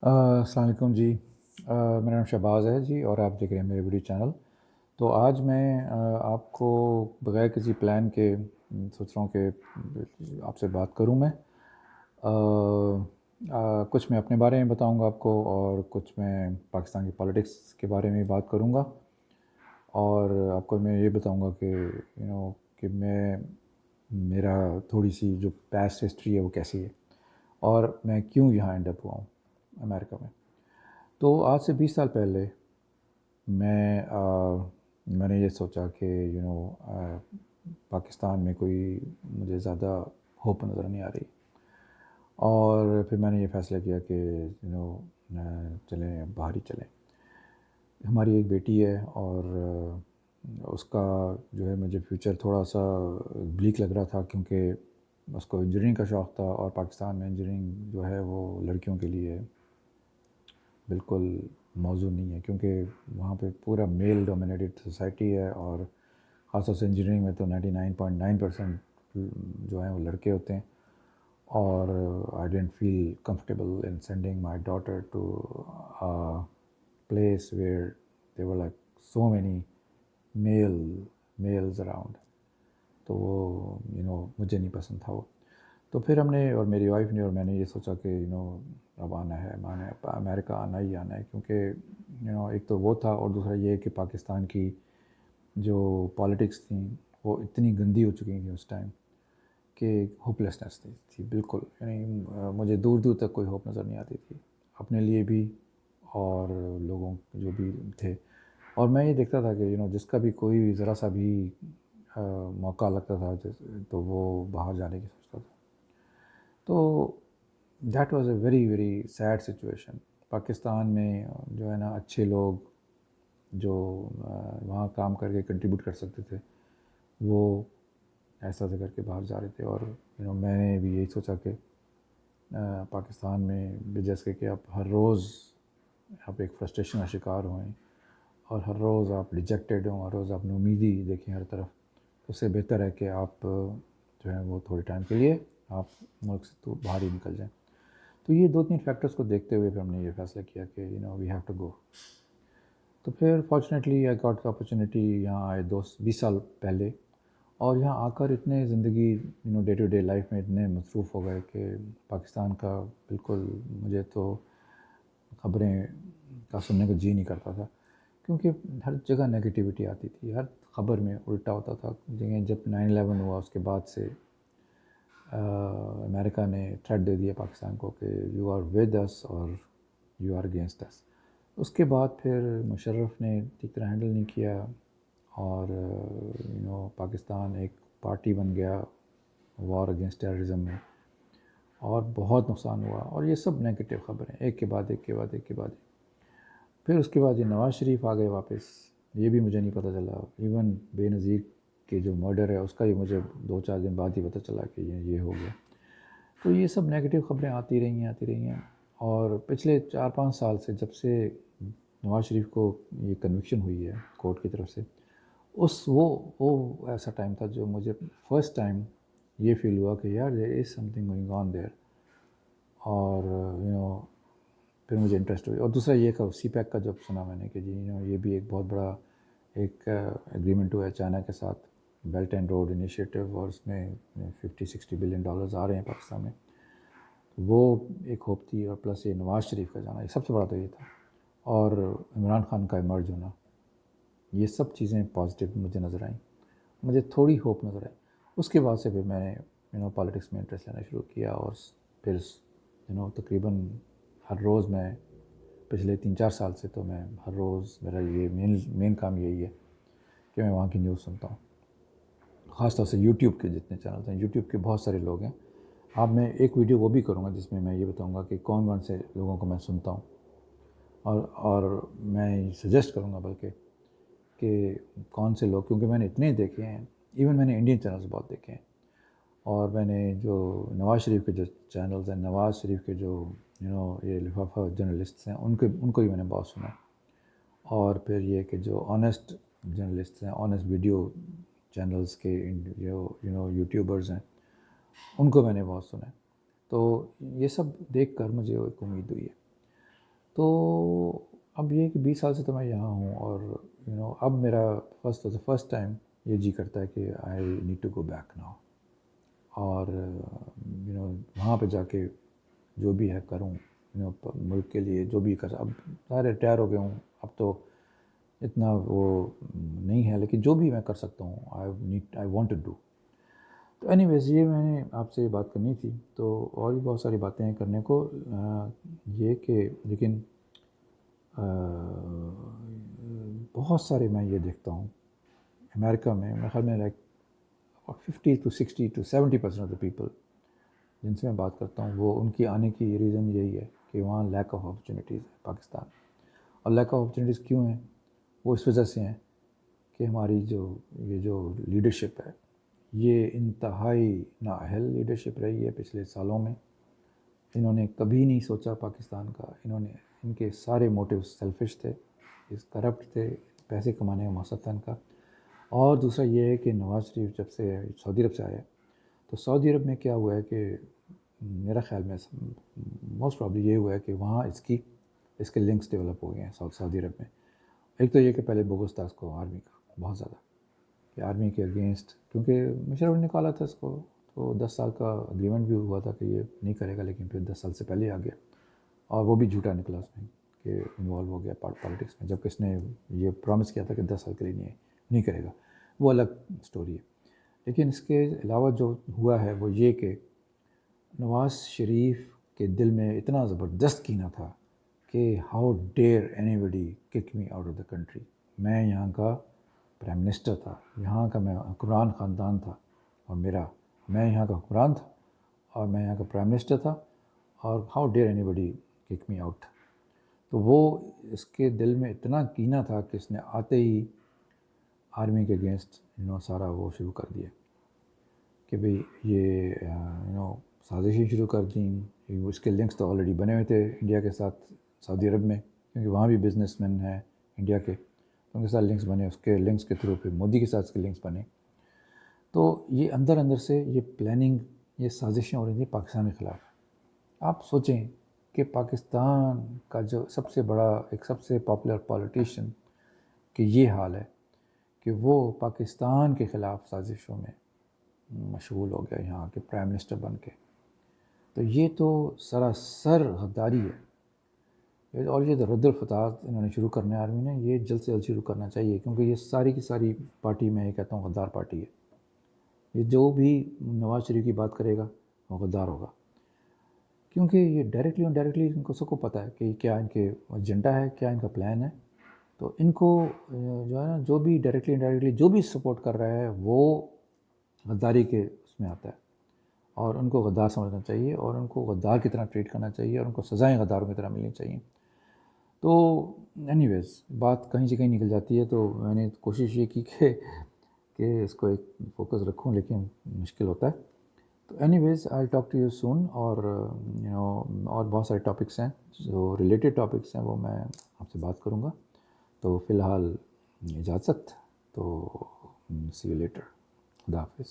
अस्सलाम वालेकुम जी। मेरा नाम शहबाज़ है जी और आप देख रहे हैं मेरे वीडियो चैनल। तो आज मैं आपको बग़ैर किसी प्लान के सोच रहा हूँ कि आपसे बात करूँ मैं। कुछ मैं अपने बारे में बताऊँगा आपको और कुछ मैं पाकिस्तान की पॉलिटिक्स के बारे में बात करूँगा और आपको मैं ये बताऊँगा कि कि मेरा थोड़ी-सी जो पास्ट हिस्ट्री है वो कैसी है और मैं क्यों यहाँ एंड अप हुआ हूँ अमेरिका में। तो आज से 20 साल पहले मैंने ये सोचा कि पाकिस्तान में कोई मुझे ज़्यादा होप नज़र नहीं आ रही और फिर मैंने ये फ़ैसला किया कि चलें बाहर ही चलें। हमारी एक बेटी है और उसका जो है मुझे फ्यूचर थोड़ा-सा ब्लीक लग रहा था क्योंकि उसको इंजीनियरिंग का शौक़ था और पाकिस्तान में इंजीनियरिंग जो है वो लड़कियों के लिए बिल्कुल मौजूद नहीं है क्योंकि वहाँ पे पूरा मेल डोमिनेटेड सोसाइटी है और ख़ासतौर से इंजीनियरिंग में तो 99.9% जो हैं वो लड़के होते हैं और I didn't feel comfortable in sending my daughter to a place where there were like so many male males around. तो वो मुझे नहीं पसंद था वो। तो फिर हमने और मेरी वाइफ ने और मैंने ये सोचा कि अब आना है माने अमेरिका आना ही आना है क्योंकि एक तो वो था और दूसरा ये कि पाकिस्तान की जो पॉलिटिक्स थी वो इतनी गंदी हो चुकी थी उस टाइम कि होपलेसनेस थी बिल्कुल। मुझे दूर दूर तक कोई होप नज़र नहीं आती थी अपने लिए भी और लोगों जो भी थे। और मैं ये देखता था कि जिसका भी कोई ज़रा सा भी मौका लगता था तो वो बाहर जाने की सोचता था। तो that was a very very sad situation. Pakistan में जो है ना अच्छे लोग जो वहाँ काम करके कंट्रीब्यूट कर सकते थे वो ऐसा ऐसा करके बाहर जा रहे थे और मैंने भी यही सोचा कि पाकिस्तान में भी जैसे कि आप हर रोज़ आप एक फ्रस्ट्रेशन का शिकार हुए और हर रोज़ आप डिजेक्टेड हों, हर रोज़ आप उम्मीदी देखें हर तरफ, तो उससे बेहतर है कि आप जो है वो थोड़े टाइम के लिए आप मुल्क से तो बाहर ही निकल जाएं। तो ये 2-3 फैक्टर्स को देखते हुए फिर हमने ये फ़ैसला किया कि वी हैव टू गो। तो फिर fortunately I got the opportunity. यहाँ आए 20 साल पहले और यहाँ आकर इतने ज़िंदगी डे टू डे लाइफ में इतने मसरूफ़ हो गए कि पाकिस्तान का बिल्कुल मुझे तो ख़बरें का सुनने को जी नहीं करता था क्योंकि हर जगह नेगेटिविटी आती थी, हर ख़बर में उल्टा होता था। जब 9/11 हुआ उसके बाद से अमेरिका ने थ्रेट दे दिया पाकिस्तान को कि यू आर विद अस और यू आर अगेंस्ट अस। उसके बाद फिर मुशर्रफ ने ठीक तरह हैंडल नहीं किया और पाकिस्तान एक पार्टी बन गया वॉर अगेंस्ट टेररिज्म में और बहुत नुकसान हुआ और ये सब नेगेटिव ख़बरें एक के बाद एक के बाद एक के बाद एक। फिर उसके बाद ये नवाज़ शरीफ आ गए वापस, ये भी मुझे नहीं पता चला। इवन बेनज़ीर के जो मर्डर है उसका ही मुझे 2-4 दिन बाद ही पता चला कि ये हो गया। तो ये सब नेगेटिव ख़बरें आती रही हैं और पिछले 4-5 साल से जब से नवाज़ शरीफ को ये कन्विक्शन हुई है कोर्ट की तरफ से, उस वो ऐसा टाइम था जो मुझे फर्स्ट टाइम ये फ़ील हुआ कि यार there is something going on there. और फिर मुझे इंटरेस्ट हुई और दूसरा ये का सीपैक का जब सुना मैंने कि जी ये भी एक बहुत बड़ा एक एग्रीमेंट हुआ है चाइना के साथ, बेल्ट एंड रोड इनिशिएटिव, और उसमें 50-60 बिलियन डॉलर्स आ रहे हैं पाकिस्तान में। वो एक होप थी और प्लस ये नवाज़ शरीफ का जाना, ये सबसे बड़ा तो ये था और इमरान खान का इमर्ज होना, ये सब चीज़ें पॉजिटिव मुझे नज़र आईं, मुझे थोड़ी होप नज़र आई। उसके बाद से फिर मैंने पॉलिटिक्स में इंटरेस्ट लेना शुरू किया और फिर तकरीबन हर रोज़ मैं पिछले 3-4 साल से तो मैं हर रोज़ मेरा ये मेन काम यही है कि मैं वहाँ की न्यूज़ सुनता हूँ। ख़ास तौर से यूट्यूब के जितने चैनल्स हैं, यूट्यूब के बहुत सारे लोग हैं। अब मैं एक वीडियो वो भी करूँगा जिसमें मैं ये बताऊँगा कि कौन-कौन से लोगों को मैं सुनता हूँ और मैं सजेस्ट करूँगा बल्कि कि कौन से लोग, क्योंकि मैंने इतने देखे हैं, इवन मैंने इंडियन चैनल्स बहुत देखे हैं और मैंने जो नवाज़ शरीफ के जो चैनल्स हैं, नवाज़ शरीफ के जो ये लिफाफा जर्नलिस्ट्स हैं उनको भी मैंने बहुत सुना। और फिर ये कि जो ऑनेस्ट जर्नलिस्ट हैं, ऑनेस्ट वीडियो चैनल्स के जो यूट्यूबर्स हैं, उनको मैंने बहुत सुना है। तो ये सब देखकर मुझे एक उम्मीद हुई है। تو اب یہ کہ 20 سال سے تو میں یہاں ہوں، اور اب میرا فرسٹ ٹائم یہ جی کرتا ہے کہ I need to go back now, اور وہاں پہ جا کے جو بھی ہے کروں، ملک کے لیے جو بھی اب سارے ریٹائر ہو گئے ہوں، اب تو اتنا وہ نہیں ہے، لیکن جو بھی میں کر سکتا ہوں آئی وانٹ ٹو ڈو. تو اینی ویز یہ میں نے آپ سے بات کرنی تھی. تو اور بھی بہت ساری باتیں ہیں کرنے کو، یہ کہ لیکن بہت سارے میں یہ دیکھتا ہوں امریکہ میں، میرے خیال میں like 50 to 60 to 70% of the people جن سے میں بات کرتا ہوں، وہ ان کی آنے کی ریزن یہی ہے کہ وہاں لیک آف اپرچونیٹیز ہے پاکستان. اور لیک آف اپرچونیٹیز کیوں ہیں؟ وہ اس وجہ سے ہیں کہ ہماری یہ جو لیڈرشپ ہے، یہ انتہائی نااہل لیڈرشپ رہی ہے پچھلے سالوں میں. انہوں نے کبھی نہیں سوچا پاکستان کا، ان کے سارے موٹیو سیلفش تھے، کرپٹ تھے، پیسے کمانے کا مقصد تھا ان کا. اور دوسرا یہ ہے کہ نواز شریف جب سے سعودی عرب سے آیا، تو سعودی عرب میں کیا ہوا ہے کہ میرا خیال میں موسٹ پرابلی یہ ہوا ہے کہ وہاں اس کے لنکس ڈیولپ ہو گئے ہیں سعودی عرب میں. ایک تو یہ کہ پہلے بوگس تھا اس کو آرمی کا بہت زیادہ، کہ آرمی کے اگینسٹ، کیونکہ مشرف نے نکالا تھا اس کو، تو 10 سال کا اگریمنٹ بھی ہوا تھا کہ یہ نہیں کرے گا، لیکن پھر 10 سال سے پہلے آ گیا، اور وہ بھی جھوٹا نکلا اس میں کہ انوالو ہو گیا پالیٹکس میں، جبکہ اس نے یہ پرومس کیا تھا کہ 10 سال کے لیے نہیں کرے گا. وہ الگ سٹوری ہے. لیکن اس کے علاوہ جو ہوا ہے وہ یہ کہ نواز شریف کے دل میں اتنا زبردست کینہ تھا کہ how dare anybody kick me out of the country. میں یہاں کا پرائم منسٹر تھا، یہاں کا میں حکمران خاندان تھا، اور میں یہاں کا حکمران تھا، اور میں یہاں کا پرائم منسٹر تھا، اور how dare anybody kick me out. تو وہ اس کے دل میں اتنا کینہ تھا کہ اس نے آتے ہی آرمی کے اگینسٹ سارا وہ شروع کر دیا کہ بھئی یہ سازشیں شروع کر دیں. اس کے لنکس تو آلریڈی بنے ہوئے تھے انڈیا کے ساتھ سعودی عرب میں، کیونکہ وہاں بھی بزنس مین ہیں انڈیا کے، تو ان کے ساتھ لنکس بنے، اس کے لنکس کے تھرو پھر مودی کے ساتھ اس کے لنکس بنے. تو یہ اندر سے یہ پلاننگ، یہ سازشیں ہو رہی تھیں پاکستان کے خلاف. آپ سوچیں کہ پاکستان کا جو سب سے بڑا، ایک سب سے پاپولر پولیٹیشین، کہ یہ حال ہے کہ وہ پاکستان کے خلاف سازشوں میں مشغول ہو گیا یہاں کے پرائم منسٹر بن کے. تو یہ تو سراسر غداری ہے. اور یہ رد الفتح انہوں نے شروع کرنا ہے آرمی نے، یہ جلد سے جلد شروع کرنا چاہیے، کیونکہ یہ ساری کی ساری پارٹی میں یہ کہتا ہوں غدار پارٹی ہے. یہ جو بھی نواز شریف کی بات کرے گا وہ غدار ہوگا، کیونکہ یہ ڈائریکٹلی اور ڈائریکٹلی ان کو سب کو پتہ ہے کہ کیا ان کے ایجنڈا ہے، کیا ان کا پلان ہے. تو ان کو جو ہے نا، جو بھی ڈائریکٹلی انڈائریکٹلی جو بھی سپورٹ کر رہا ہے وہ غداری کے اس میں آتا ہے، اور ان کو غدار سمجھنا چاہیے، اور ان کو غدار کی طرح ٹریٹ کرنا چاہیے، اور ان کو سزائیں غداروں کی طرح ملنی چاہیے. تو اینی ویز بات کہیں سے کہیں نکل جاتی ہے، تو میں نے کوشش یہ کی کہ اس کو ایک فوکس رکھوں، لیکن مشکل ہوتا ہے. تو anyways I talk to you soon. اور اور بہت سارے ٹاپکس ہیں جو ریلیٹڈ ٹاپکس ہیں، وہ میں آپ سے بات کروں گا. تو فی الحال اجازت. تو سی یو لیٹر. خدا حافظ.